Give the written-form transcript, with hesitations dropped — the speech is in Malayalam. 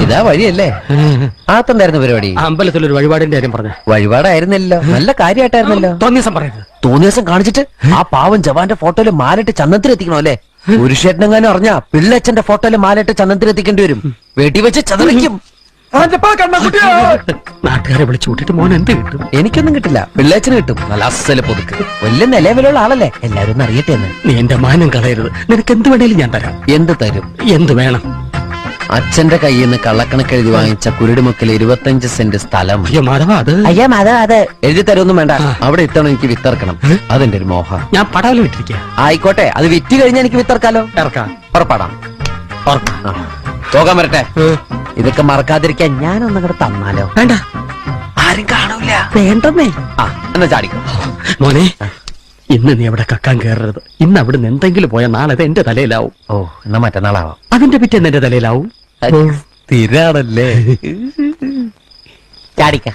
ഇതാ വഴിയല്ലേ? ആത്തണ്ടായിരുന്നു പരിപാടി. അമ്പലത്തിലൊരു വഴിപാടിന്റെ കാര്യം പറഞ്ഞു. വഴിപാടായിരുന്നല്ലോ, നല്ല കാര്യമായിട്ടായിരുന്നല്ലോ. തോന്നിയസം പറയരുത്. തോന്നിയ ദിവസം കാണിച്ചിട്ട് ആ പാവം ജവാന്റെ ഫോട്ടോയില് മാലിട്ട് ചന്ദനത്തിലെത്തിക്കണോ അല്ലേ? പുരുഷേട്ടനെങ്ങാനും അറിഞ്ഞാ പിള്ളച്ചന്റെ ഫോട്ടോയില് മാലിട്ട് ചന്ദനത്തിലെത്തിക്കേണ്ടി വരും. വീട്ടിൽ വെച്ച് ചതറിക്കും. നാട്ടുകാരെ വിളിച്ചു കൂട്ടിട്ട് മോൻ എന്ത് കിട്ടും? എനിക്കൊന്നും കിട്ടില്ല, പിള്ളേച്ചന് കിട്ടും. നല്ല അസല് പൊതുക്ക്, വലിയ നിലവിലുള്ള ആളല്ലേ, എല്ലാരും ഒന്ന് അറിയട്ടെ എന്ന്. നീ എന്റെ മാനം കളയരുത്. നിനക്ക് എന്ത് വേണേലും ഞാൻ തരാം. എന്ത് തരും? എന്ത് വേണം? അച്ഛന്റെ കയ്യിൽ നിന്ന് കള്ളക്കണക്ക് എഴുതി വാങ്ങിച്ച കുരുടിമുക്കിൽ 25 സെന്റ് സ്ഥലം. അയ്യോ മാധവ, അത് അയ്യാ മാധവ, അത് എഴുതി തരൊന്നും വേണ്ട. അവിടെ ഇത്തവണ എനിക്ക് വിത്തറക്കണം. അതെന്റെ ഒരു മോഹം. ഞാൻ പടാവല് വിട്ടിരിക്കുക. ആയിക്കോട്ടെ, അത് വിറ്റ് കഴിഞ്ഞാൽ എനിക്ക് വിത്തറക്കാലോ. ഇറക്കാം. പുറപ്പാടാം. പോകാൻ വരട്ടെ. ഇതൊക്കെ മറക്കാതിരിക്കാൻ ഞാനൊന്നും കൂടെ തന്നാലോ? വേണ്ട, ആരും കാണൂല. വേണ്ടെന്നേ. എന്നാ ചാടിക്കോ മോനെ. ഇന്ന് നീ അവിടെ കക്കാൻ കയറരുത്. ഇന്ന് അവിടുന്ന് എന്തെങ്കിലും പോയാൽ നാളെ അത് എന്റെ തലയിലാവും. ഓ, എന്നാ മറ്റന്നാളാവാം. അതിന്റെ പിറ്റേന്ന് എന്റെ തലയിലാവും. സ്ഥിരാണല്ലേ? ചാടിക്ക.